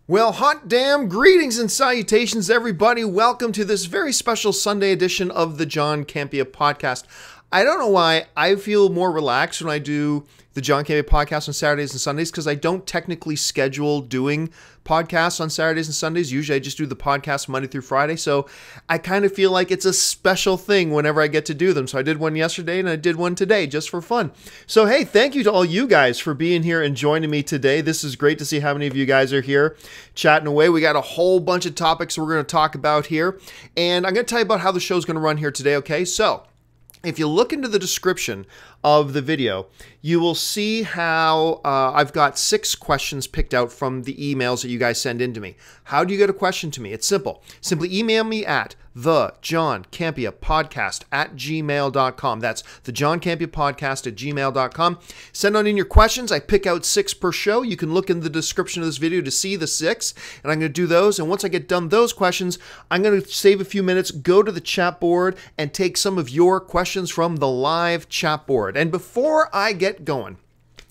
Well, hot damn greetings and salutations, everybody. Welcome to this very special Sunday edition of the John Campea podcast. I don't know why I feel more relaxed when I do the John Campea podcast on Saturdays and Sundays, because I don't technically schedule doing podcasts on Saturdays and Sundays. Usually I just do the podcast Monday through Friday. So I kind of feel like it's a special thing whenever I get to do them. So I did one yesterday and I did one today just for fun. So hey, thank you to all you guys for being here and joining me today. This is great to see how many of you guys are here chatting away. We got a whole bunch of topics we're going to talk about here. And I'm going to tell you about how the show's going to run here today, okay? So if you look into the description of the video, you will see how I've got 6 questions picked out from the emails that you guys send in to me. How do you get a question to me? It's simple. Simply email me at thejohncampeapodcast@gmail.com. That's thejohncampeapodcast@gmail.com. Send on in your questions. I pick out 6 per show. You can look in the description of this video to see the 6, and I'm going to do those. And once I get done those questions, I'm going to save a few minutes, go to the chat board, and take some of your questions from the live chat board. And before I get going,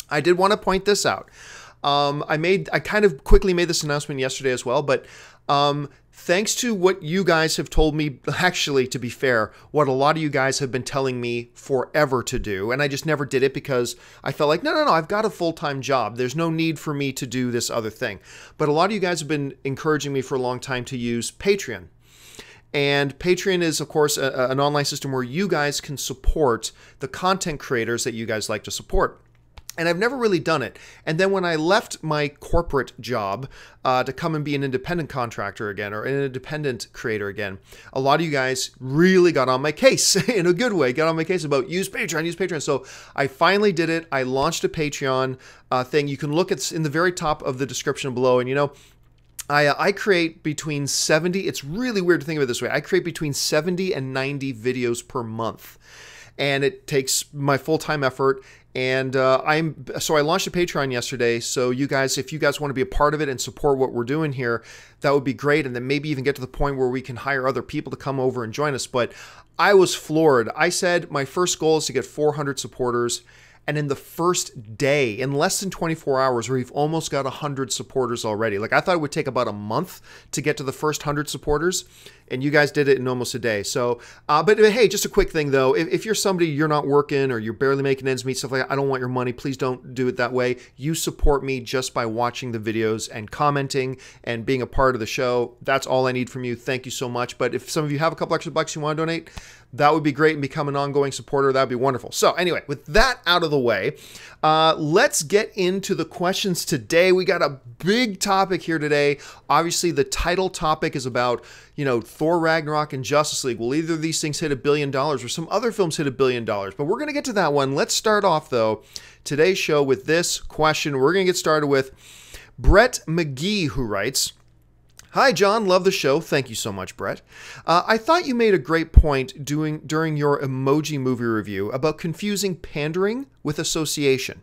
I did want to point this out. I kind of quickly made this announcement yesterday as well, but thanks to what you guys have told me, actually, to be fair, what a lot of you guys have been telling me forever to do, and I just never did it because I felt like, no, I've got a full-time job. There's no need for me to do this other thing. But a lot of you guys have been encouraging me for a long time to use Patreon. And Patreon is, of course, an online system where you guys can support the content creators that you guys like to support. And I've never really done it. And then when I left my corporate job to come and be an independent contractor again, or an independent creator again, a lot of you guys really got on my case in a good way, got on my case about use Patreon, use Patreon. So I finally did it. I launched a Patreon thing. You can look at in the very top of the description below. And you know, I create between 70, it's really weird to think of it this way, I create between 70 and 90 videos per month. And it takes my full-time effort. And so I launched a Patreon yesterday. So you guys, if you guys want to be a part of it and support what we're doing here, that would be great. And then maybe even get to the point where we can hire other people to come over and join us. But I was floored. I said my first goal is to get 400 supporters. And in the first day, in less than 24 hours, we've almost got 100 supporters already. Like, I thought it would take about a month to get to the first 100 supporters, and you guys did it in almost a day. So, but hey, just a quick thing though. If you're somebody, you're not working or you're barely making ends meet, stuff like that, I don't want your money. Please don't do it that way. You support me just by watching the videos and commenting and being a part of the show. That's all I need from you. Thank you so much. But if some of you have a couple extra bucks you want to donate, that would be great, and become an ongoing supporter. That would be wonderful. So anyway, with that out of the way, let's get into the questions today. We got a big topic here today. Obviously, the title topic is about, you know, Thor Ragnarok and Justice League. Well, either of these things hit $1 billion or some other films hit $1 billion. But we're going to get to that one. Let's start off, though, today's show with this question. We're going to get started with Brett McGhee, who writes, "Hi, John. Love the show." Thank you so much, Brett. I thought you made a great point during your emoji movie review about confusing pandering with association.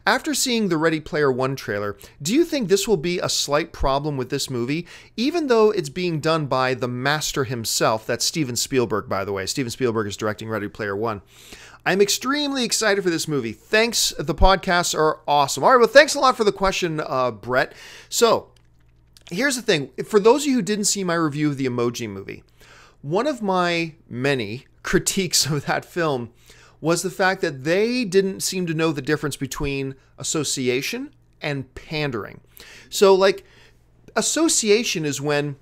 After seeing the Ready Player One trailer, do you think this will be a slight problem with this movie, even though it's being done by the master himself? That's Steven Spielberg, by the way. Steven Spielberg is directing Ready Player One. I'm extremely excited for this movie. Thanks. The podcasts are awesome. All right, well, thanks a lot for the question, Brett. So, here's the thing. For those of you who didn't see my review of the Emoji Movie, one of my many critiques of that film was the fact that they didn't seem to know the difference between association and pandering. So, like, association is when,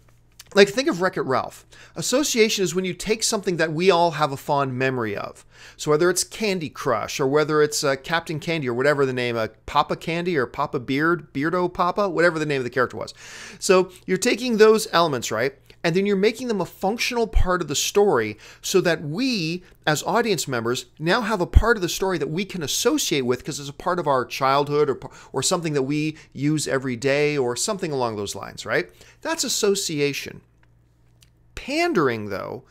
like, think of Wreck-It Ralph. Association is when you take something that we all have a fond memory of. So whether it's Candy Crush or whether it's Captain Candy or whatever the name, Papa Candy or Papa Beard, Beardo Papa, whatever the name of the character was. So you're taking those elements, right? And then you're making them a functional part of the story so that we, as audience members, now have a part of the story that we can associate with because it's a part of our childhood or something that we use every day or something along those lines, right? That's association. Pandering, though,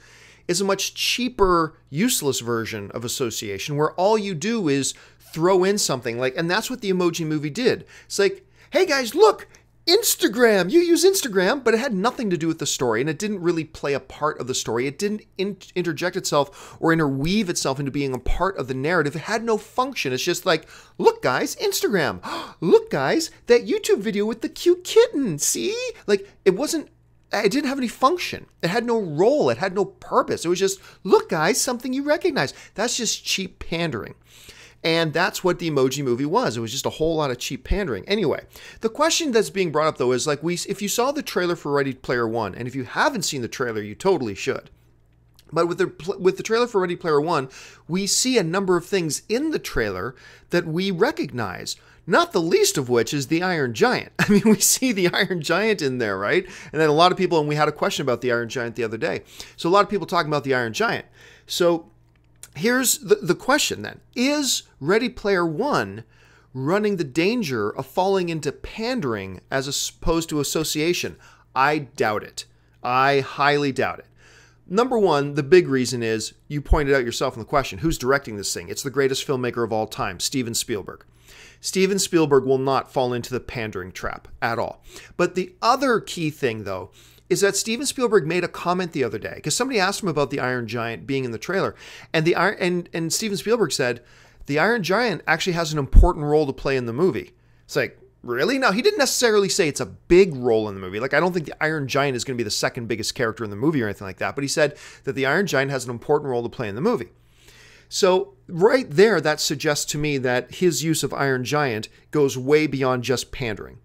is a much cheaper, useless version of association where all you do is throw in something like, and that's what the Emoji Movie did. It's like, hey guys, look, Instagram. You use Instagram, but it had nothing to do with the story, and it didn't really play a part of the story. It didn't interject itself or interweave itself into being a part of the narrative. It had no function. It's just like, look, guys, Instagram. Look, guys, that YouTube video with the cute kitten. See? Like, it didn't have any function. It had no role. It had no purpose. It was just, look, guys, something you recognize. That's just cheap pandering. And that's what the Emoji Movie was. It was just a whole lot of cheap pandering. Anyway, the question that's being brought up, though, is like, if you saw the trailer for Ready Player One, and if you haven't seen the trailer, you totally should. But with the trailer for Ready Player One, we see a number of things in the trailer that we recognize. Not the least of which is the Iron Giant. I mean, we see the Iron Giant in there, right? And then a lot of people, and we had a question about the Iron Giant the other day. So a lot of people talking about the Iron Giant. So here's the question then. Is Ready Player One running the danger of falling into pandering as opposed to association? I doubt it. I highly doubt it. Number one, the big reason is, you pointed out yourself in the question, who's directing this thing? It's the greatest filmmaker of all time, Steven Spielberg. Steven Spielberg will not fall into the pandering trap at all. But the other key thing, though, is that Steven Spielberg made a comment the other day, because somebody asked him about the Iron Giant being in the trailer, and Steven Spielberg said, the Iron Giant actually has an important role to play in the movie. It's like, really? No, he didn't necessarily say it's a big role in the movie. Like, I don't think the Iron Giant is going to be the second biggest character in the movie or anything like that, but he said that the Iron Giant has an important role to play in the movie. So right there, that suggests to me that his use of Iron Giant goes way beyond just pandering.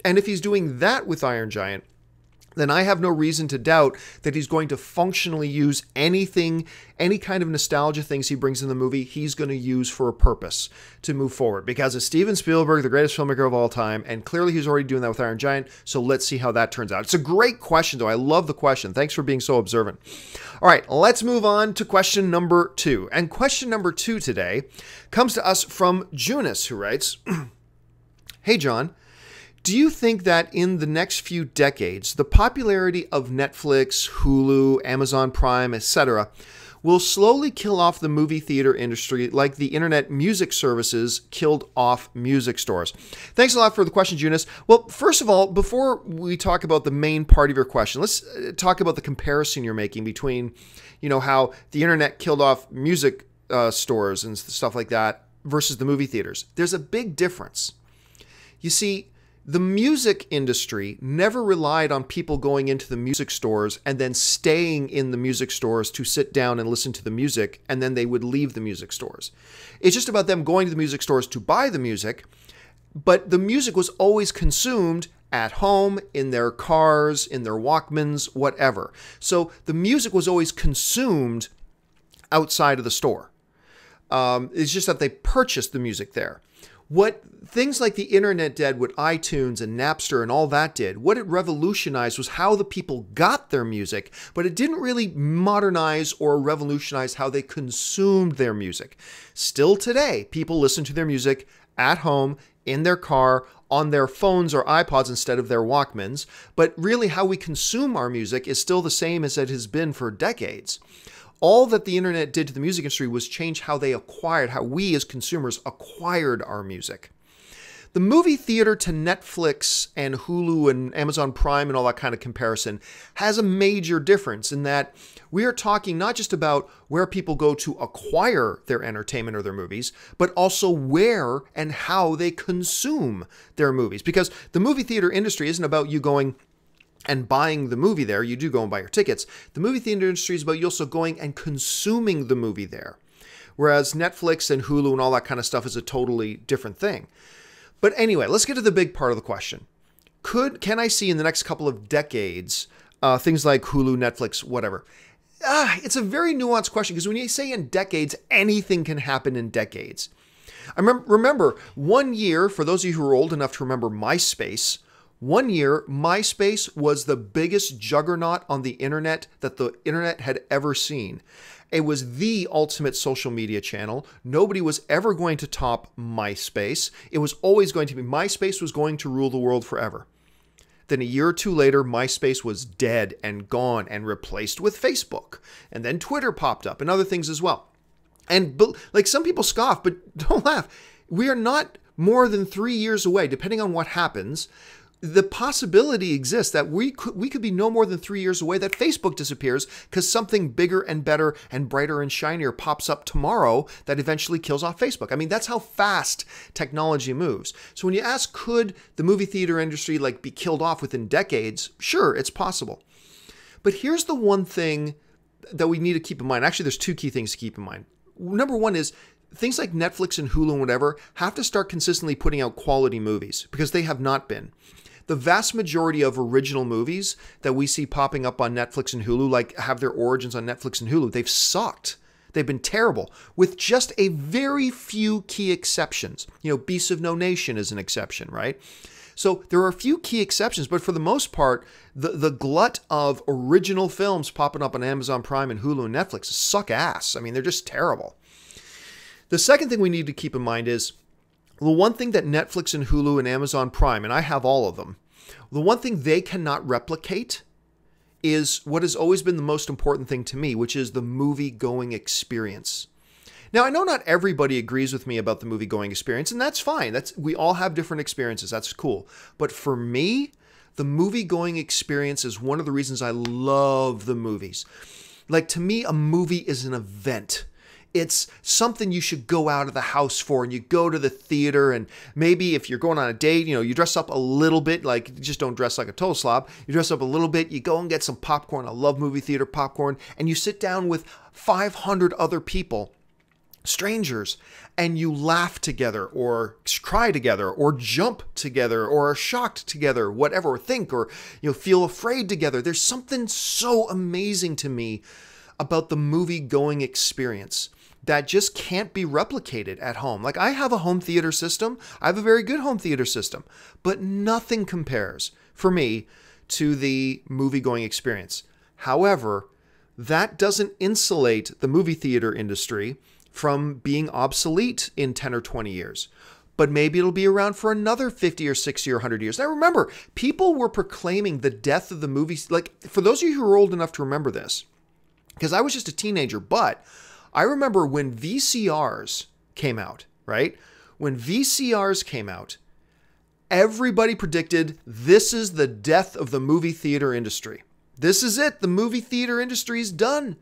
And if he's doing that with Iron Giant, then I have no reason to doubt that he's going to functionally use anything, any kind of nostalgia things he brings in the movie, he's going to use for a purpose to move forward. Because it's Steven Spielberg, the greatest filmmaker of all time, and clearly he's already doing that with Iron Giant, so let's see how that turns out. It's a great question, though. I love the question. Thanks for being so observant. All right, let's move on to question number 2. And question number 2 today comes to us from Junis, who writes, Hey, John. Do you think that in the next few decades, the popularity of Netflix, Hulu, Amazon Prime, etc., will slowly kill off the movie theater industry like the internet music services killed off music stores? Thanks a lot for the question, Junis. Well, first of all, before we talk about the main part of your question, let's talk about the comparison you're making between, how the internet killed off music stores and stuff like that versus the movie theaters. There's a big difference. You see, the music industry never relied on people going into the music stores and then staying in the music stores to sit down and listen to the music, and then they would leave the music stores. It's just about them going to the music stores to buy the music, but the music was always consumed at home, in their cars, in their Walkmans, whatever. So the music was always consumed outside of the store. It's just that they purchased the music there. What things like the internet did, what iTunes and Napster and all that did, what it revolutionized was how the people got their music, but it didn't really modernize or revolutionize how they consumed their music. Still today, people listen to their music at home, in their car, on their phones or iPods instead of their Walkmans, but really how we consume our music is still the same as it has been for decades. All that the internet did to the music industry was change how we as consumers acquired our music. The movie theater to Netflix and Hulu and Amazon Prime and all that kind of comparison has a major difference in that we are talking not just about where people go to acquire their entertainment or their movies, but also where and how they consume their movies. Because the movie theater industry isn't about you going and buying the movie there. You do go and buy your tickets. The movie theater industry is about you also going and consuming the movie there. Whereas Netflix and Hulu and all that kind of stuff is a totally different thing. But anyway, let's get to the big part of the question. Can I see in the next couple of decades things like Hulu, Netflix, whatever? It's a very nuanced question, because when you say in decades, anything can happen in decades. I remember 1 year, for those of you who are old enough to remember MySpace, 1 year, MySpace was the biggest juggernaut on the internet that the internet had ever seen. It was the ultimate social media channel. Nobody was ever going to top MySpace. It was always going to be, MySpace was going to rule the world forever. Then a year or two later, MySpace was dead and gone and replaced with Facebook. And then Twitter popped up and other things as well. And like, some people scoff, but don't laugh. We are not more than 3 years away, depending on what happens. the possibility exists that we could be no more than 3 years away that Facebook disappears because something bigger and better and brighter and shinier pops up tomorrow that eventually kills off Facebook. I mean, that's how fast technology moves. So when you ask, could the movie theater industry like be killed off within decades? Sure, it's possible. But here's the one thing that we need to keep in mind. Actually, there's two key things to keep in mind. Number one is things like Netflix and Hulu and whatever have to start consistently putting out quality movies because they have not been. The vast majority of original movies that we see popping up on Netflix and Hulu, like have their origins on Netflix and Hulu, they've sucked. They've been terrible, with just a very few key exceptions. You know, Beasts of No Nation is an exception, right? So there are a few key exceptions, but for the most part, the glut of original films popping up on Amazon Prime and Hulu and Netflix suck ass. I mean, they're just terrible. The second thing we need to keep in mind is the one thing that Netflix and Hulu and Amazon Prime, and I have all of them, the one thing they cannot replicate is what has always been the most important thing to me, which is the movie-going experience. Now, I know not everybody agrees with me about the movie-going experience, and that's fine. We all have different experiences. That's cool. But for me, the movie-going experience is one of the reasons I love the movies. Like, to me, a movie is an event. It's something you should go out of the house for, and you go to the theater, and maybe if you're going on a date, you know, you dress up a little bit, like just don't dress like a total slob. You dress up a little bit, you go and get some popcorn. I love movie theater popcorn, and you sit down with 500 other people, strangers, and you laugh together or cry together or jump together or are shocked together, whatever, or think or feel afraid together. There's something so amazing to me about the movie going experience that just can't be replicated at home. Like, I have a home theater system. I have a very good home theater system, but nothing compares for me to the movie going experience. However, that doesn't insulate the movie theater industry from being obsolete in 10 or 20 years. But maybe it'll be around for another 50 or 60 or 100 years. Now remember, people were proclaiming the death of the movies. Like, for those of you who are old enough to remember this, because I was just a teenager, but I remember when VCRs came out, right? When VCRs came out, everybody predicted this is the death of the movie theater industry. This is it. The movie theater industry is done.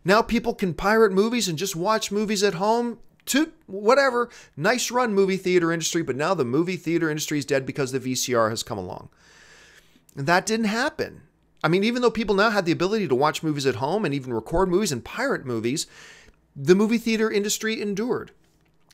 Now people can pirate movies and just watch movies at home. Whatever. Nice run, movie theater industry, but now the movie theater industry is dead because the VCR has come along. And that didn't happen. I mean, even though people now had the ability to watch movies at home and even record movies and pirate movies, the movie theater industry endured.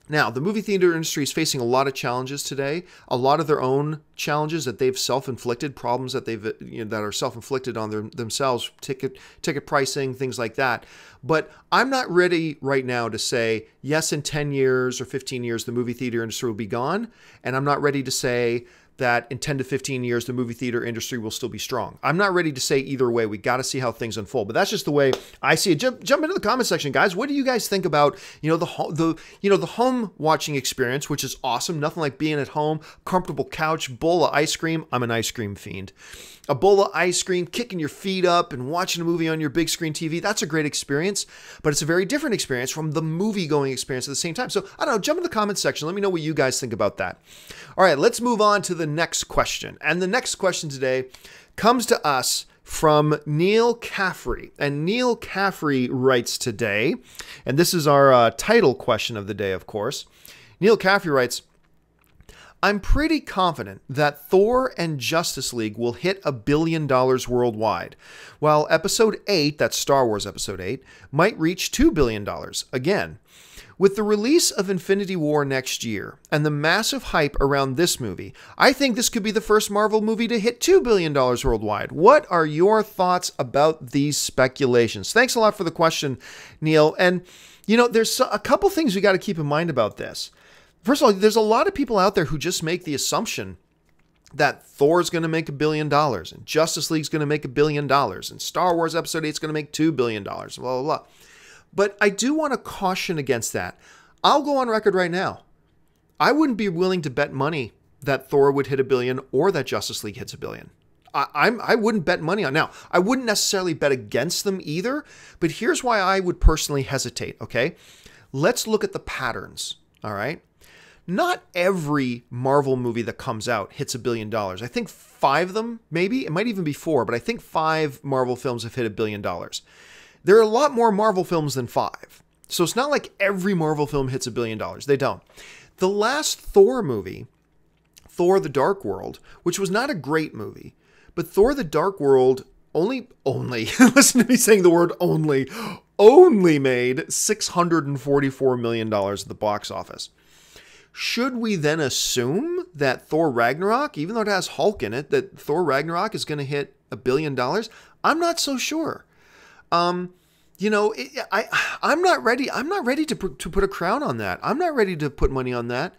Now, the movie theater industry is facing a lot of challenges today, a lot of their own challenges that they've self-inflicted, problems that that are self-inflicted on themselves, ticket pricing, things like that. But I'm not ready right now to say, yes, in 10 years or 15 years, the movie theater industry will be gone. And I'm not ready to say that in 10 to 15 years, the movie theater industry will still be strong. I'm not ready to say either way. We got to see how things unfold, but that's just the way I see it. Jump into the comment section, guys. What do you guys think about, the home watching experience, which is awesome. Nothing like being at home, comfortable couch, bowl of ice cream. I'm an ice cream fiend. A bowl of ice cream, kicking your feet up and watching a movie on your big screen TV. That's a great experience, but it's a very different experience from the movie going experience at the same time. So I don't know, jump in the comments section. Let me know what you guys think about that. All right, let's move on to the next question. And the next question today comes to us from Neal Caffrey. And Neal Caffrey writes today, and this is our title question of the day, of course. Neal Caffrey writes, I'm pretty confident that Thor and Justice League will hit $1 billion worldwide, while Episode 8, that's Star Wars Episode 8, might reach $2 billion again. With the release of Infinity War next year and the massive hype around this movie, I think this could be the first Marvel movie to hit $2 billion worldwide. What are your thoughts about these speculations? Thanks a lot for the question, Neal. And, there's a couple things we got to keep in mind about this. First of all, there's a lot of people out there who just make the assumption that Thor's going to make $1 billion and Justice League's going to make $1 billion and Star Wars Episode 8 is going to make $2 billion, blah, blah, blah. But I do want to caution against that. I'll go on record right now. I wouldn't be willing to bet money that Thor would hit $1 billion or that Justice League hits $1 billion. I wouldn't bet money on. Now, I wouldn't necessarily bet against them either, but here's why I would personally hesitate, okay? Let's look at the patterns, all right? not every Marvel movie that comes out hits $1 billion. I think 5 of them, maybe. It might even be 4, but I think 5 Marvel films have hit $1 billion. There are a lot more Marvel films than 5. So it's not like every Marvel film hits $1 billion. They don't. The last Thor movie, Thor the Dark World, which was not a great movie, but Thor the Dark World only, listen to me saying the word only made $644 million at the box office. Should we then assume that Thor Ragnarok, even though it has Hulk in it, that Thor Ragnarok is going to hit $1 billion? I'm not so sure. You know, I'm not ready. I'm not ready to put a crown on that. I'm not ready to put money on that.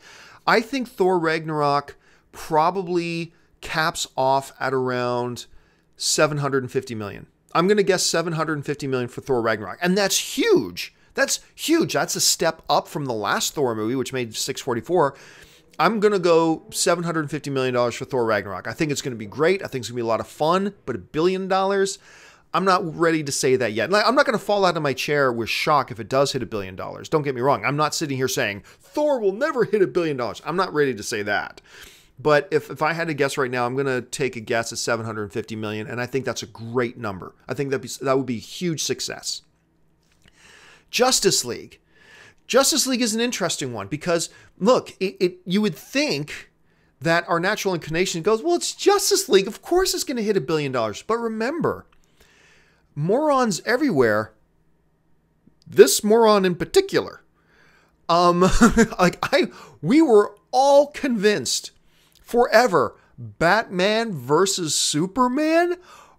I think Thor Ragnarok probably caps off at around $750 million. I'm going to guess $750 million for Thor Ragnarok. And that's huge. That's huge. That's a step up from the last Thor movie, which made $644. I'm going to go $750 million for Thor Ragnarok. I think it's going to be great. I think it's going to be a lot of fun, but $1 billion, I'm not ready to say that yet. I'm not going to fall out of my chair with shock if it does hit $1 billion. Don't get me wrong. I'm not sitting here saying Thor will never hit $1 billion. I'm not ready to say that. But if I had to guess right now, I'm going to take a guess at $750 million, and I think that's a great number. I think that would be a huge success. Justice League. Justice League is an interesting one because, look, you would think that our natural inclination goes, well, it's Justice League. Of course it's going to hit $1 billion. But remember, morons everywhere, this moron in particular, we were all convinced forever, Batman versus Superman?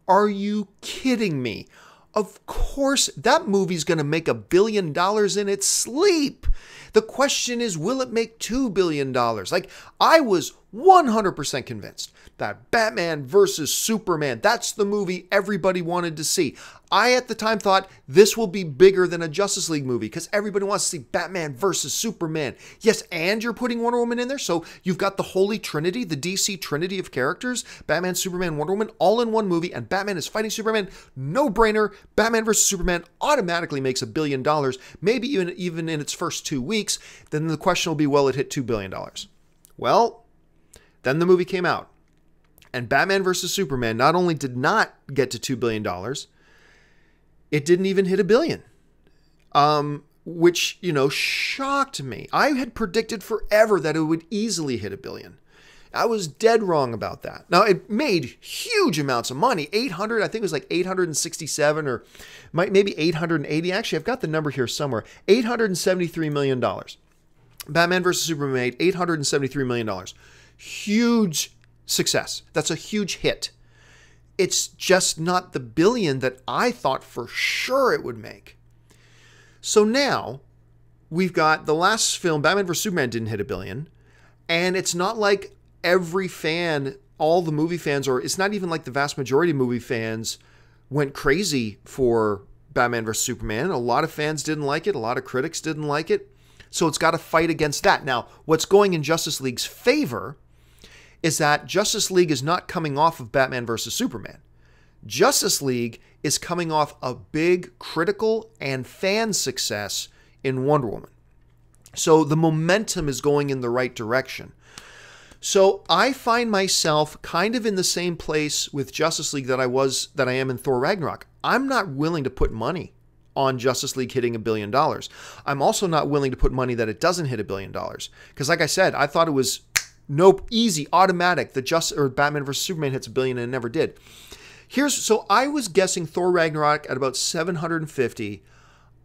Are you kidding me? Of course, that movie's going to make $1 billion in its sleep. The question is, will it make $2 billion? Like, I was 100% convinced that Batman versus Superman, that's the movie everybody wanted to see. I, at the time, thought this will be bigger than a Justice League movie because everybody wants to see Batman versus Superman. Yes, and you're putting Wonder Woman in there, so you've got the Holy Trinity, the DC Trinity of characters, Batman, Superman, Wonder Woman, all in one movie, and Batman is fighting Superman. No-brainer. Batman versus Superman automatically makes $1 billion, maybe even in its first 2 weeks. Then the question will be, will it hit $2 billion? Well, then the movie came out. And Batman vs. Superman not only did not get to $2 billion, it didn't even hit $1 billion. Which, shocked me. I had predicted forever that it would easily hit $1 billion. I was dead wrong about that. Now, it made huge amounts of money. I think it was like 867 or maybe 880. Actually, I've got the number here somewhere. $873 million. Batman vs. Superman made $873 million. Huge success. That's a huge hit. It's just not the billion that I thought for sure it would make. So now we've got the last film, Batman vs. Superman, didn't hit $1 billion. And it's not like every fan, all the movie fans, or it's not even like the vast majority of movie fans went crazy for Batman vs. Superman. A lot of fans didn't like it. A lot of critics didn't like it. So it's got to fight against that. Now, what's going in Justice League's favor is that Justice League is not coming off of Batman vs. Superman. Justice League is coming off a big critical and fan success in Wonder Woman. So the momentum is going in the right direction. So I find myself kind of in the same place with Justice League that I am in Thor Ragnarok. I'm not willing to put money on Justice League hitting $1 billion. I'm also not willing to put money that it doesn't hit $1 billion. Because like I said, I thought it was easy, automatic. Batman vs. Superman hits $1 billion and it never did. So I was guessing Thor Ragnarok at about 750.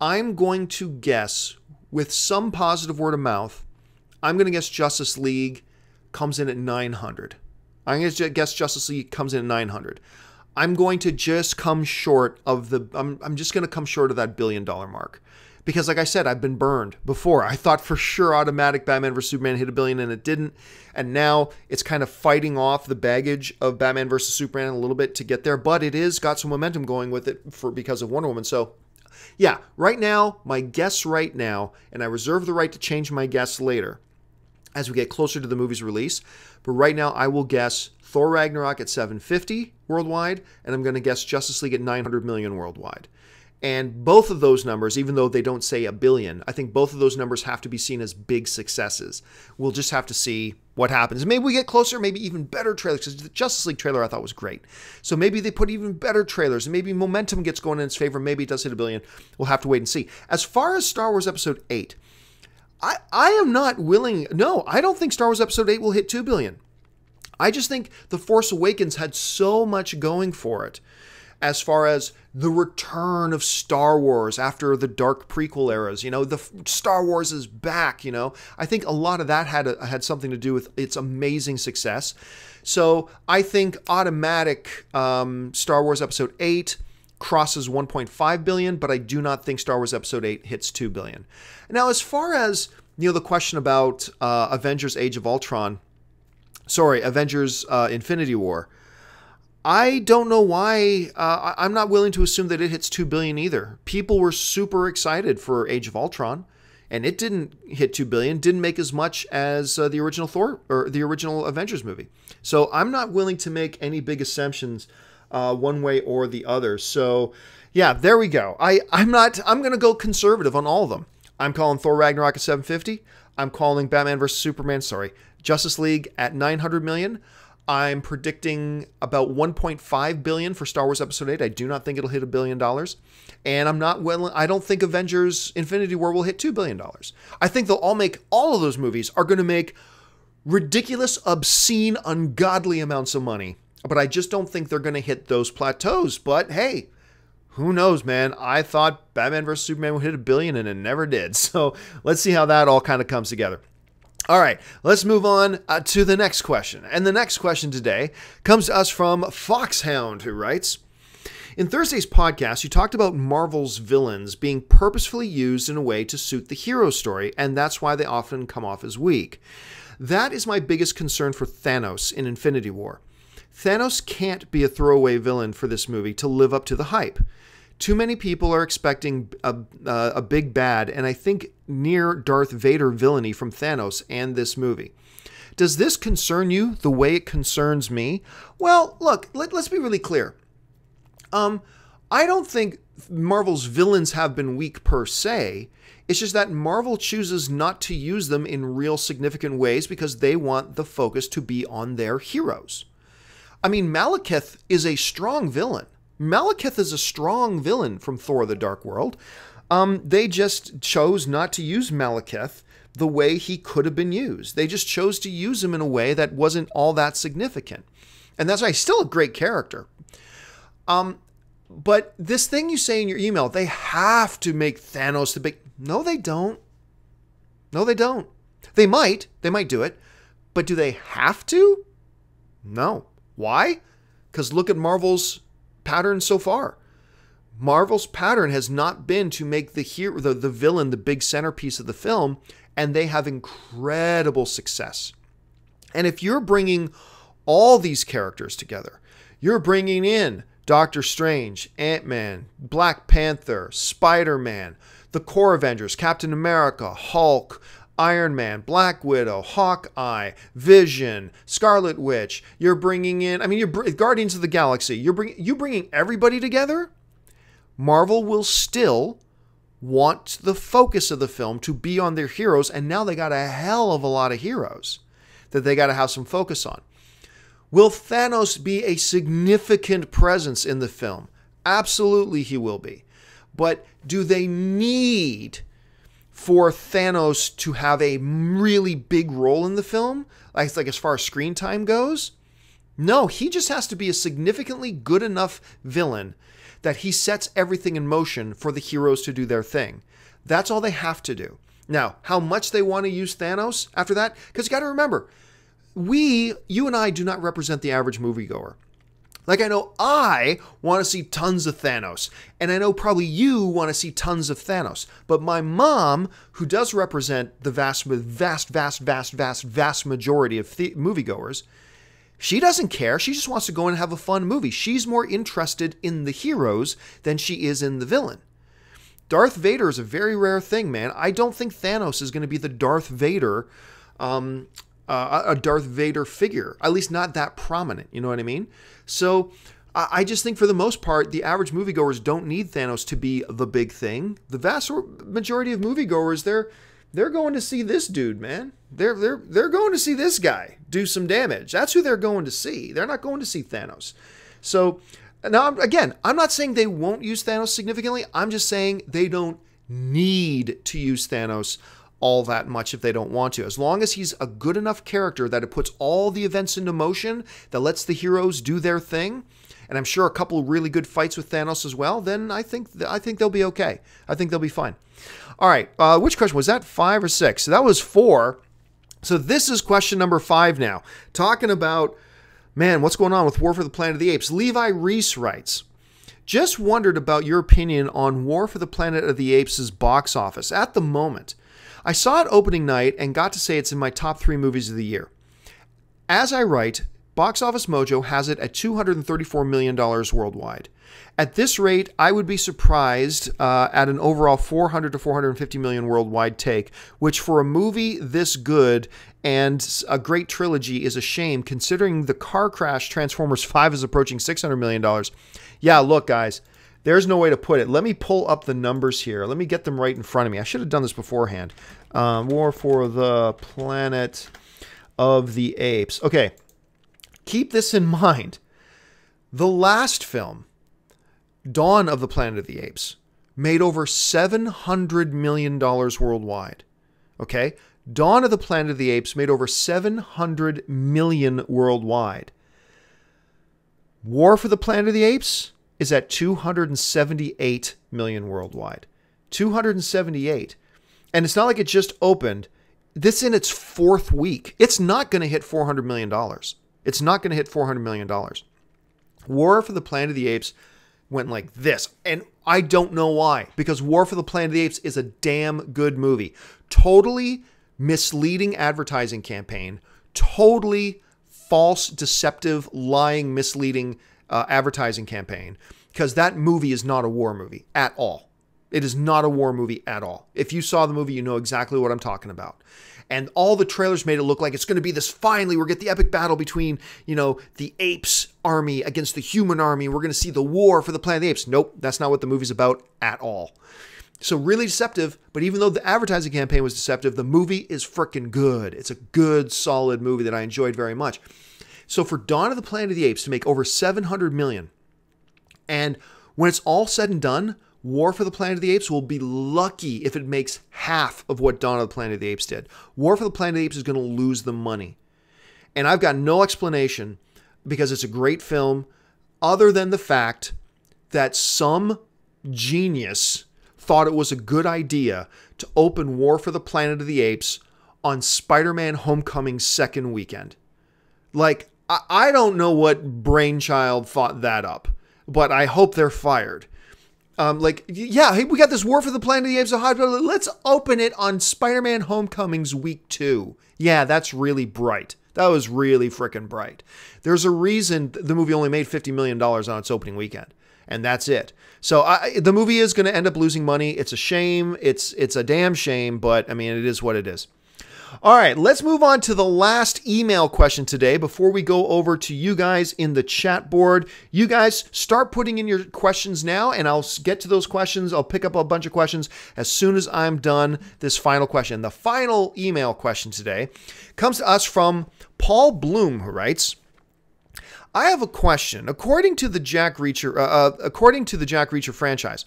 I'm going to guess, with some positive word of mouth, I'm going to guess Justice League comes in at 900. I'm going to guess Justice League comes in at 900. I'm going to just come short of I'm just going to come short of that $1 billion mark. Because like I said, I've been burned before. I thought for sure automatic Batman vs. Superman hit $1 billion and it didn't. And now it's kind of fighting off the baggage of Batman vs. Superman a little bit to get there. But it is got some momentum going with it because of Wonder Woman. So yeah, right now, my guess right now, and I reserve the right to change my guess later as we get closer to the movie's release. But right now, I will guess Thor Ragnarok at 750 worldwide, and I'm going to guess Justice League at 900 million worldwide. And both of those numbers, even though they don't say $1 billion, I think both of those numbers have to be seen as big successes. We'll just have to see what happens. Maybe we get closer, maybe even better trailers, because the Justice League trailer I thought was great. So maybe they put even better trailers, and maybe momentum gets going in its favor. Maybe it does hit $1 billion. We'll have to wait and see. As far as Star Wars Episode 8, I am not willing. No, I don't think Star Wars Episode 8 will hit $2 billion. I just think The Force Awakens had so much going for it as far as the return of Star Wars after the dark prequel eras. You know, the Star Wars is back, you know. I think a lot of that had something to do with its amazing success. So I think automatic Star Wars Episode 8 crosses 1.5 billion, but I do not think Star Wars Episode 8 hits 2 billion. Now, as far as, you know, the question about Avengers Infinity War, I don't know why. I'm not willing to assume that it hits 2 billion either. People were super excited for Age of Ultron, and it didn't hit 2 billion, didn't make as much as the original Thor or the original Avengers movie. So I'm not willing to make any big assumptions one way or the other. So yeah, there we go. I'm going to go conservative on all of them. I'm calling Thor Ragnarok at 750. I'm calling Justice League at 900 million. I'm predicting about 1.5 billion for Star Wars Episode 8. I do not think it'll hit $1 billion. And I don't think Avengers Infinity War will hit $2 billion. I think they'll all of those movies are going to make ridiculous, obscene, ungodly amounts of money. But I just don't think they're going to hit those plateaus. But hey, who knows, man? I thought Batman vs. Superman would hit $1 billion and it never did. So let's see how that all kind of comes together. All right, let's move on to the next question. And the next question today comes to us from FoxHound, who writes, in Thursday's podcast, you talked about Marvel's villains being purposefully used in a way to suit the hero story, and that's why they often come off as weak. That is my biggest concern for Thanos in Infinity War. Thanos can't be a throwaway villain for this movie to live up to the hype. Too many people are expecting a big bad, and I think near Darth Vader villainy from Thanos and this movie. Does this concern you the way it concerns me? Well, look, let's be really clear. I don't think Marvel's villains have been weak per se. It's just that Marvel chooses not to use them in real significant ways because they want the focus to be on their heroes. I mean, Malekith is a strong villain. Malekith is a strong villain from Thor the Dark World. They just chose not to use Malekith the way he could have been used. They just chose to use him in a way that wasn't all that significant. And that's why he's still a great character. But this thing you say in your email, they have to make Thanos the big... No, they don't. No, they don't. They might do it. But do they have to? No. Why? Because look at Marvel's pattern so far. Marvel's pattern has not been to make the hero, the villain, the big centerpiece of the film, and they have incredible success. And if you're bringing all these characters together, you're bringing in Doctor Strange, Ant-Man, Black Panther, Spider-Man, the core Avengers, Captain America, Hulk, Iron Man, Black Widow, Hawkeye, Vision, Scarlet Witch. You're bringing in, you're Guardians of the Galaxy. You're bringing everybody together. Marvel will still want the focus of the film to be on their heroes, and now they got a hell of a lot of heroes that they got to have some focus on. Will Thanos be a significant presence in the film? Absolutely he will be. But do they need for Thanos to have a really big role in the film, like as far as screen time goes? No, he just has to be a significantly good enough villain that he sets everything in motion for the heroes to do their thing. That's all they have to do. Now, how much they want to use Thanos after that? Because you got to remember, you and I do not represent the average moviegoer. Like, I know I want to see tons of Thanos, and I know probably you want to see tons of Thanos. But my mom, who does represent the vast majority of moviegoers, she doesn't care. She just wants to go and have a fun movie. She's more interested in the heroes than she is in the villain. Darth Vader is a very rare thing, man. I don't think Thanos is going to be the Darth Vader, a Darth Vader figure, at least not that prominent. You know what I mean? So I just think for the most part, the average moviegoers don't need Thanos to be the big thing. The vast majority of moviegoers, they're going to see this dude, man. They're going to see this guy do some damage. That's who they're going to see. They're not going to see Thanos. So now, again, I'm not saying they won't use Thanos significantly. I'm just saying they don't need to use Thanos all that much if they don't want to. As long as he's a good enough character that it puts all the events into motion, that lets the heroes do their thing, and I'm sure a couple of really good fights with Thanos as well, then I think they'll be okay. I think they'll be fine. All right, which question was that? 5 or 6? So that was 4. So this is question number 5 now. Talking about, man, what's going on with War for the Planet of the Apes? Levi Reese writes, just wondered about your opinion on War for the Planet of the Apes' box office at the moment. I saw it opening night and got to say it's in my top 3 movies of the year. As I write, Box Office Mojo has it at $234 million worldwide. At this rate, I would be surprised at an overall 400 to 450 million worldwide take, which for a movie this good and a great trilogy is a shame considering the car crash Transformers 5 is approaching $600 million. Yeah, look, guys. There's no way to put it. Let me pull up the numbers here. Let me get them right in front of me. I should have done this beforehand. War for the Planet of the Apes. Okay. Keep this in mind. The last film, Dawn of the Planet of the Apes, made over $700 million worldwide. Okay? Dawn of the Planet of the Apes made over $700 million worldwide. War for the Planet of the Apes is at 278 million worldwide. 278. And it's not like it just opened. This in its 4th week. It's not going to hit $400 million. It's not going to hit $400 million. War for the Planet of the Apes went like this. And I don't know why. Because War for the Planet of the Apes is a damn good movie. Totally misleading advertising campaign. Totally false, deceptive, lying, misleading advertising campaign, because that movie is not a war movie at all. It is not a war movie at all. If you saw the movie, you know exactly what I'm talking about. And all the trailers made it look like it's going to be this, finally, we're going to get the epic battle between, you know, the apes army against the human army. We're going to see the war for the Planet of the Apes. Nope, that's not what the movie's about at all. So really deceptive, but even though the advertising campaign was deceptive, the movie is freaking good. It's a good, solid movie that I enjoyed very much. So for Dawn of the Planet of the Apes to make over $700 million, and when it's all said and done, War for the Planet of the Apes will be lucky if it makes half of what Dawn of the Planet of the Apes did. War for the Planet of the Apes is going to lose the money. And I've got no explanation, because it's a great film, other than the fact that some genius thought it was a good idea to open War for the Planet of the Apes on Spider-Man Homecoming's second weekend. Like, I don't know what brainchild thought that up, but I hope they're fired. Yeah, hey, we got this War for the Planet of the Apes. Let's open it on Spider-Man Homecoming's week 2. Yeah, that's really bright. That was really freaking bright. There's a reason the movie only made $50 million on its opening weekend, and that's it. So the movie is going to end up losing money. It's a shame. It's a damn shame, but I mean, it is what it is. All right, let's move on to the last email question today before we go over to you guys in the chat board. You guys start putting in your questions now, and I'll get to those questions. I'll pick up a bunch of questions as soon as I'm done this final question. The final email question today comes to us from Paul Bloom, who writes, I have a question. According to the Jack Reacher franchise,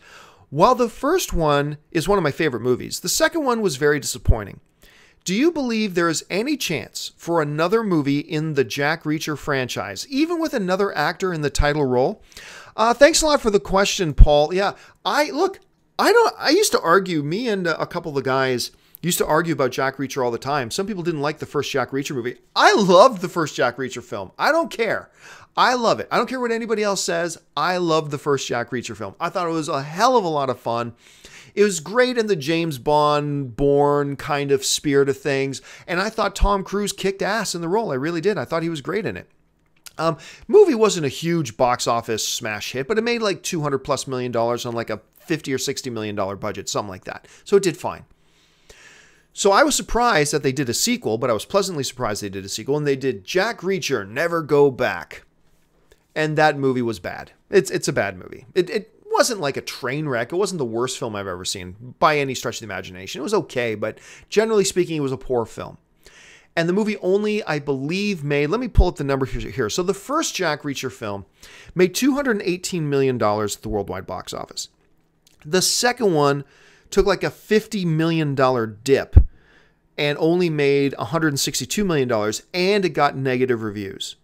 while the first one is one of my favorite movies, the second one was very disappointing. Do you believe there is any chance for another movie in the Jack Reacher franchise, even with another actor in the title role? Thanks a lot for the question, Paul. Yeah, I used to argue, me and a couple of the guys used to argue about Jack Reacher all the time. Some people didn't like the first Jack Reacher movie. I loved the first Jack Reacher film. I don't care. I love it. I don't care what anybody else says. I loved the first Jack Reacher film. I thought it was a hell of a lot of fun. It was great in the James Bond, Bourne kind of spirit of things. And I thought Tom Cruise kicked ass in the role. I really did. I thought he was great in it. Movie wasn't a huge box office smash hit, but it made like $200+ million on like a $50 or $60 million budget, something like that. So it did fine. So I was surprised that they did a sequel, but I was pleasantly surprised they did a sequel. And they did Jack Reacher, Never Go Back. And that movie was bad. It's a bad movie. It wasn't like a train wreck. It wasn't the worst film I've ever seen by any stretch of the imagination. It was okay, but generally speaking, it was a poor film. And the movie only, I believe, made, let me pull up the number here. So the first Jack Reacher film made $218 million at the worldwide box office. The second one took like a $50 million dip and only made $162 million, and it got negative reviews.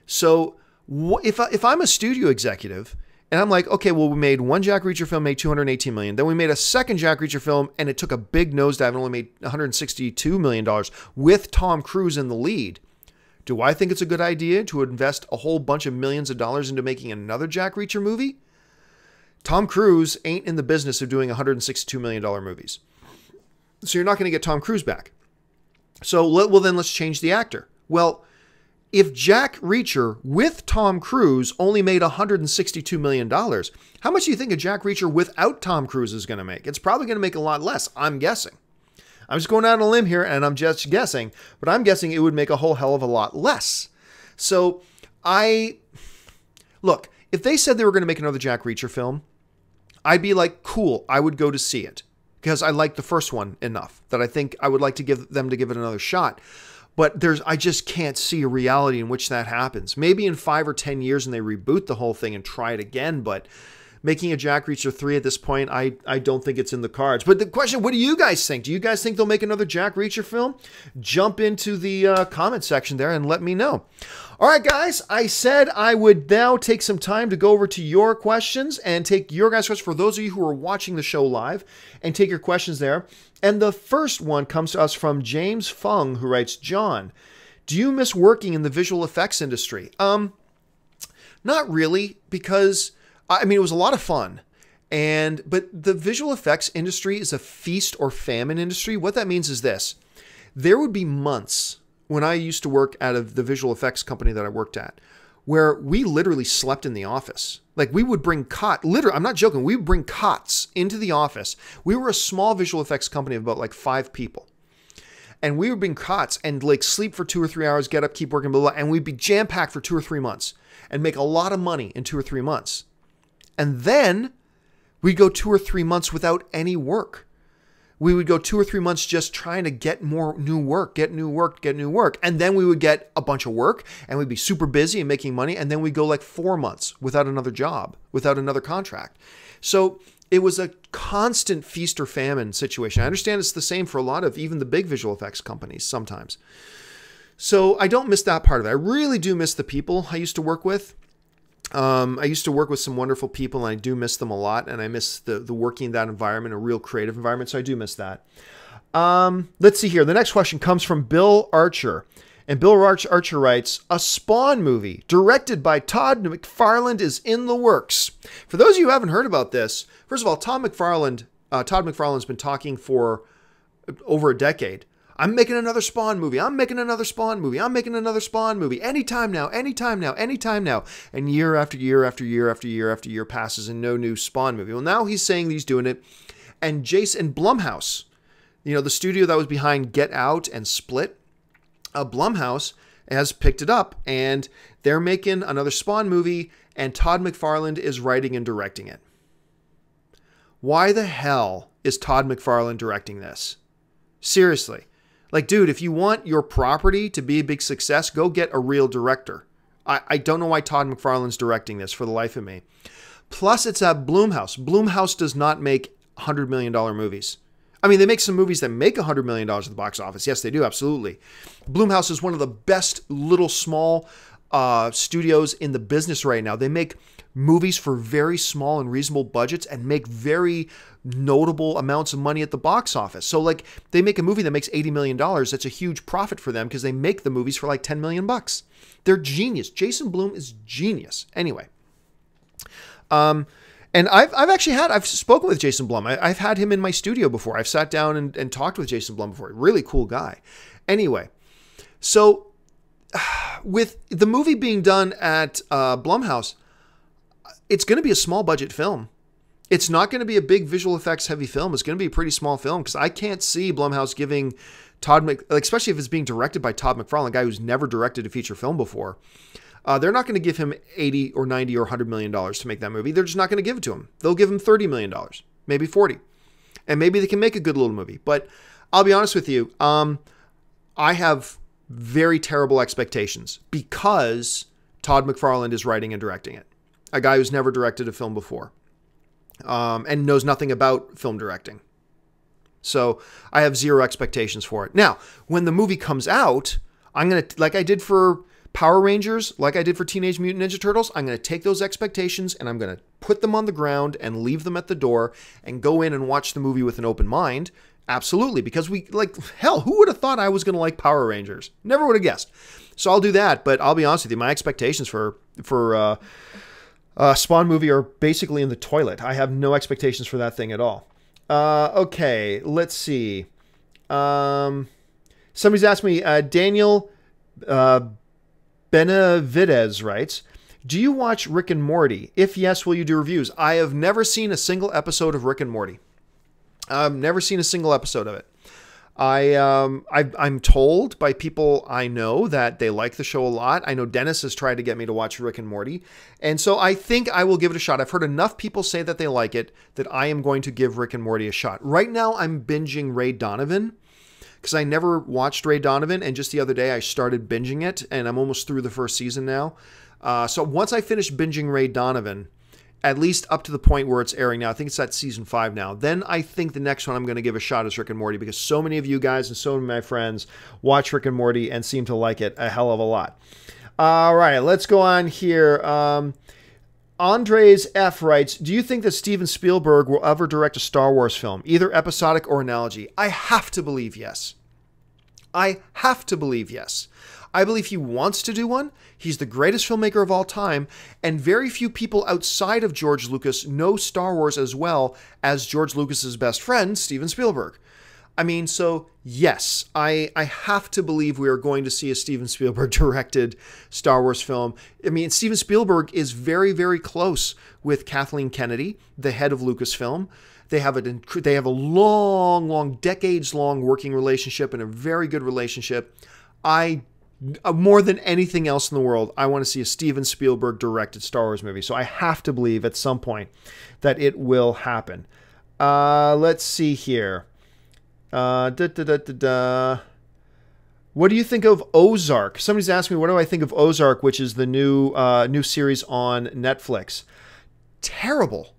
So if I'm a studio executive and I'm like, okay, well, we made one Jack Reacher film, made $218 million. Then we made a second Jack Reacher film, and it took a big nosedive and only made $162 million with Tom Cruise in the lead. Do I think it's a good idea to invest a whole bunch of millions of dollars into making another Jack Reacher movie? Tom Cruise ain't in the business of doing $162 million movies. So you're not going to get Tom Cruise back. So, well, then let's change the actor. Well, if Jack Reacher with Tom Cruise only made $162 million, how much do you think a Jack Reacher without Tom Cruise is going to make? It's probably going to make a lot less, I'm guessing. I'm just going out on a limb here, and I'm just guessing, but I'm guessing it would make a whole hell of a lot less. So look, if they said they were going to make another Jack Reacher film, I'd be like, cool, I would go to see it because I liked the first one enough that I think I would like to give them to give it another shot. But I just can't see a reality in which that happens. Maybe in 5 or 10 years and they reboot the whole thing and try it again. But making a Jack Reacher 3 at this point, I don't think it's in the cards. But the question, what do you guys think? Do you guys think they'll make another Jack Reacher film? Jump into the comment section there and let me know. All right, guys, I said I would now take some time to go over to your questions and take your guys' questions for those of you who are watching the show live and take your questions there. And the first one comes to us from James Fung, who writes, John, do you miss working in the visual effects industry? Not really, because I mean, it was a lot of fun. But the visual effects industry is a feast or famine industry. What that means is this. There would be months when I used to work at the visual effects company that I worked at, where we literally slept in the office. Like we would bring I'm not joking, we would bring cots into the office. We were a small visual effects company of about like 5 people. And we would bring cots and like sleep for 2 or 3 hours, get up, keep working, blah, blah, and we'd be jam-packed for 2 or 3 months and make a lot of money in 2 or 3 months. And then we'd go 2 or 3 months without any work. We would go 2 or 3 months just trying to get more new work, get new work. And then we would get a bunch of work and we'd be super busy and making money. And then we'd go like 4 months without another job, without another contract. So it was a constant feast or famine situation. I understand it's the same for a lot of even the big visual effects companies sometimes. So I don't miss that part of it. I really do miss the people I used to work with. I used to work with some wonderful people and I do miss them a lot. And I miss the working in that environment, a real creative environment. So I do miss that. Let's see here. The next question comes from Bill Archer. And Bill Archer writes, a Spawn movie directed by Todd McFarlane is in the works. For those of you who haven't heard about this, first of all, Todd McFarlane's been talking for over a decade. I'm making another Spawn movie. I'm making another Spawn movie. I'm making another Spawn movie. Anytime now, anytime now, anytime now. And year after year after year after year after year passes and no new Spawn movie. Well, now he's saying he's doing it. And Jason Blumhouse, you know, the studio that was behind Get Out and Split, Blumhouse has picked it up. And they're making another Spawn movie. And Todd McFarlane is writing and directing it. Why the hell is Todd McFarlane directing this? Seriously. Like, dude, if you want your property to be a big success, go get a real director. I don't know why Todd McFarlane's directing this for the life of me. Plus, it's at Blumhouse. Blumhouse does not make $100 million movies. I mean, they make some movies that make $100 million at the box office. Yes, they do. Absolutely. Blumhouse is one of the best little small studios in the business right now. They make movies for very small and reasonable budgets and make very notable amounts of money at the box office. So like they make a movie that makes $80 million. That's a huge profit for them because they make the movies for like 10 million bucks. They're genius. Jason Blum is genius. Anyway. And I've spoken with Jason Blum. I've had him in my studio before. I've sat down and talked with Jason Blum before. Really cool guy. Anyway. So with the movie being done at Blumhouse, it's going to be a small budget film. It's not going to be a big visual effects heavy film. It's going to be a pretty small film because I can't see Blumhouse giving especially if it's being directed by Todd McFarlane, a guy who's never directed a feature film before. They're not going to give him 80 or 90 or $100 million to make that movie. They're just not going to give it to him. They'll give him $30 million, maybe 40. And maybe they can make a good little movie. But I'll be honest with you. I have very terrible expectations because Todd McFarlane is writing and directing it. A guy who's never directed a film before and knows nothing about film directing. So I have zero expectations for it. Now, when the movie comes out, I'm going to, like I did for Power Rangers, like I did for Teenage Mutant Ninja Turtles, I'm going to take those expectations and I'm going to put them on the ground and leave them at the door and go in and watch the movie with an open mind. Absolutely. Because hell, who would have thought I was going to like Power Rangers? Never would have guessed. So I'll do that. But I'll be honest with you, my expectations for Spawn movie are basically in the toilet. I have no expectations for that thing at all. Okay, let's see. Somebody's asked me, Daniel Benavidez writes, do you watch Rick and Morty? If yes, will you do reviews? I have never seen a single episode of Rick and Morty. I've never seen a single episode of it. I'm told by people I know that they like the show a lot. I know Dennis has tried to get me to watch Rick and Morty. And so I think I will give it a shot. I've heard enough people say that they like it that I am going to give Rick and Morty a shot. Right now I'm binging Ray Donovan because I never watched Ray Donovan. And just the other day I started binging it and I'm almost through the first season now. So once I finish binging Ray Donovan, at least up to the point where it's airing now. I think it's at season 5 now. Then I think the next one I'm going to give a shot is Rick and Morty because so many of you guys and so many of my friends watch Rick and Morty and seem to like it a hell of a lot. All right, let's go on here. Andres F. writes, do you think that Steven Spielberg will ever direct a Star Wars film, either episodic or analogy? I have to believe yes. I have to believe yes. I believe he wants to do one. He's the greatest filmmaker of all time, and very few people outside of George Lucas know Star Wars as well as George Lucas's best friend, Steven Spielberg. I mean, so yes, I have to believe we are going to see a Steven Spielberg directed Star Wars film. I mean, Steven Spielberg is very, very close with Kathleen Kennedy, the head of Lucasfilm. They have a long, decades-long working relationship and a very good relationship. More than anything else in the world, I want to see a Steven Spielberg directed Star Wars movie. So I have to believe at some point that it will happen. Let's see here. What do you think of Ozark? Somebody's asked me, what do I think of Ozark, which is the new series on Netflix? Terrible.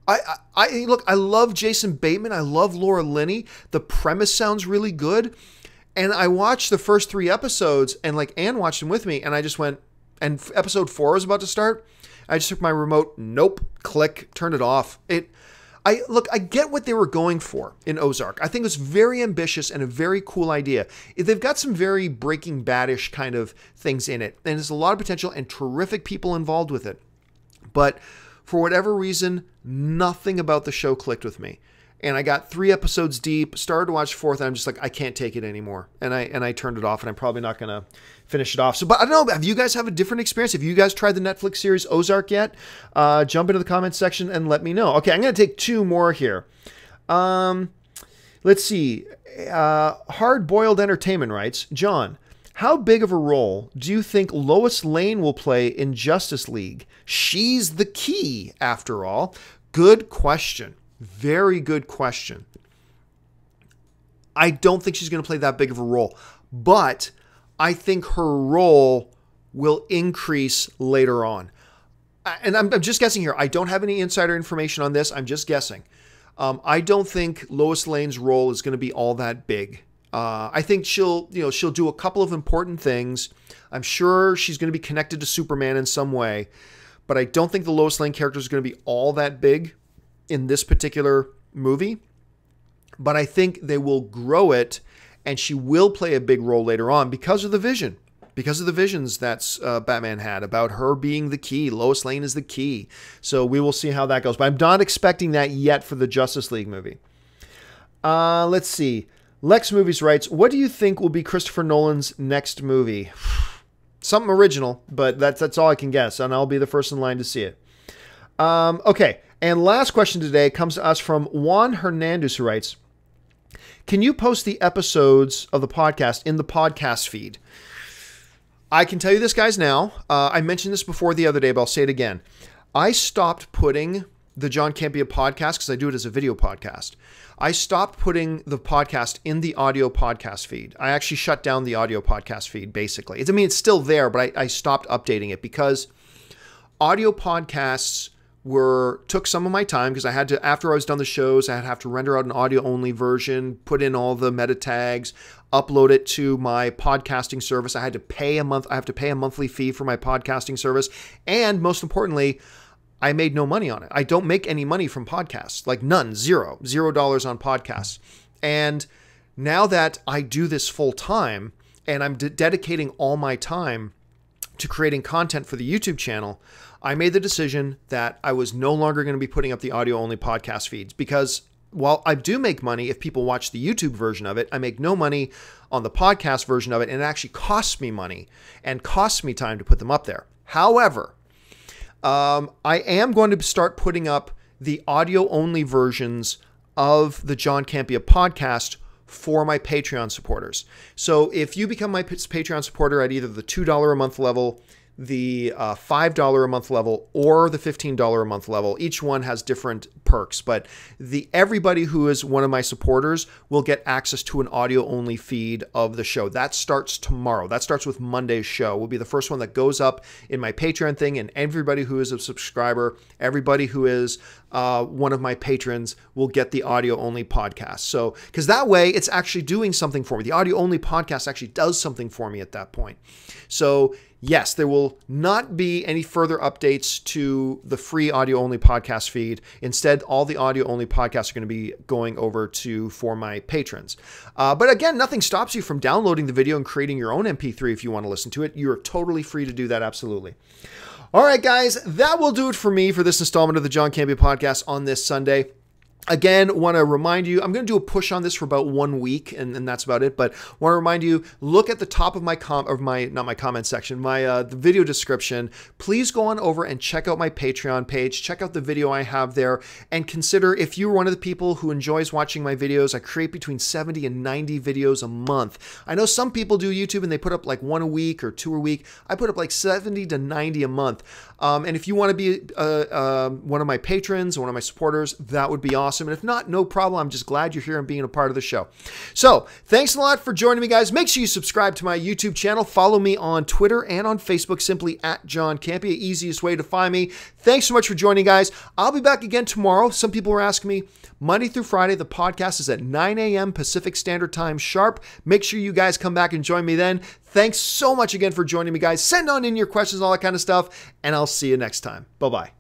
Look, I love Jason Bateman. I love Laura Linney. The premise sounds really good. And I watched the first 3 episodes and Anne watched them with me and I just went, and episode 4 was about to start. I just took my remote, nope, click, turned it off. I get what they were going for in Ozark. I think it was very ambitious and a very cool idea. They've got some very Breaking Bad-ish kind of things in it. And there's a lot of potential and terrific people involved with it. But for whatever reason, nothing about the show clicked with me. And I got 3 episodes deep, started to watch 4th, and I'm just like, I can't take it anymore. And I turned it off, and I'm probably not going to finish it off. So, but I don't know, have you guys have a different experience? Have you guys tried the Netflix series Ozark yet? Jump into the comments section and let me know. Okay, I'm going to take 2 more here. Let's see. Hard Boiled Entertainment writes, John, how big of a role do you think Lois Lane will play in Justice League? She's the key, after all. Good question. Very good question. I don't think she's going to play that big of a role, but I think her role will increase later on. And I'm just guessing here. I don't have any insider information on this. I'm just guessing. I don't think Lois Lane's role is going to be all that big. I think she'll do a couple of important things. I'm sure she's going to be connected to Superman in some way, but I don't think the Lois Lane character is going to be all that big in this particular movie, but I think they will grow it and she will play a big role later on because of the visions that Batman had about her being the key. Lois Lane is the key. So we will see how that goes, but I'm not expecting that yet for the Justice League movie. Let's see. Lex Movies writes, what do you think will be Christopher Nolan's next movie? Something original, but that's all I can guess, and I'll be the first in line to see it. Okay. And last question today comes to us from Juan Hernandez, who writes, can you post the episodes of the podcast in the podcast feed? I can tell you this, guys, now. I mentioned this before the other day, but I'll say it again. I stopped putting the John Campea podcast, because I do it as a video podcast. I stopped putting the podcast in the audio podcast feed. I actually shut down the audio podcast feed, basically. I mean, it's still there, but I stopped updating it because audio podcasts took some of my time, because I had to, after I was done the shows, I'd have to render out an audio only version, put in all the meta tags, upload it to my podcasting service. I have to pay a monthly fee for my podcasting service. And most importantly, I made no money on it. I don't make any money from podcasts, like none, $0 on podcasts. And now that I do this full time and I'm dedicating all my time to creating content for the YouTube channel, I made the decision that I was no longer going to be putting up the audio only podcast feeds, because while I do make money if people watch the YouTube version of it, I make no money on the podcast version of it, and it actually costs me money and costs me time to put them up there. However, I am going to start putting up the audio-only versions of the John Campea podcast for my Patreon supporters. So if you become my Patreon supporter at either the $2 a month level, the $5 a month level, or the $15 a month level, each one has different perks, but everybody who is one of my supporters will get access to an audio only feed of the show. That starts tomorrow. That starts with Monday's show. Will be the first one that goes up in my Patreon thing, and everybody who is a subscriber, everybody who is one of my patrons will get the audio only podcast. So, because that way it's actually doing something for me. The audio only podcast actually does something for me at that point. So yes, there will not be any further updates to the free audio-only podcast feed. Instead, all the audio-only podcasts are going to be going over for my patrons. But again, nothing stops you from downloading the video and creating your own MP3 if you want to listen to it. You're totally free to do that, absolutely. All right, guys, that will do it for me for this installment of the John Campea podcast on this Sunday. Again, want to remind you, I'm going to do a push on this for about 1 week, and that's about it. But want to remind you, look at the top of the video description. Please go on over and check out my Patreon page. Check out the video I have there, and consider if you're one of the people who enjoys watching my videos. I create between 70 and 90 videos a month. I know some people do YouTube and they put up like 1 a week or 2 a week. I put up like 70 to 90 a month. And if you want to be one of my patrons, one of my supporters, that would be awesome. And if not, no problem. I'm just glad you're here and being a part of the show. So thanks a lot for joining me, guys. Make sure you subscribe to my YouTube channel. Follow me on Twitter and on Facebook, simply at John Campea. Easiest way to find me. Thanks so much for joining, guys. I'll be back again tomorrow. Some people were asking me, Monday through Friday, the podcast is at 9 a.m. Pacific Standard Time sharp. Make sure you guys come back and join me then. Thanks so much again for joining me, guys. Send on in your questions, all that kind of stuff, and I'll see you next time. Bye-bye.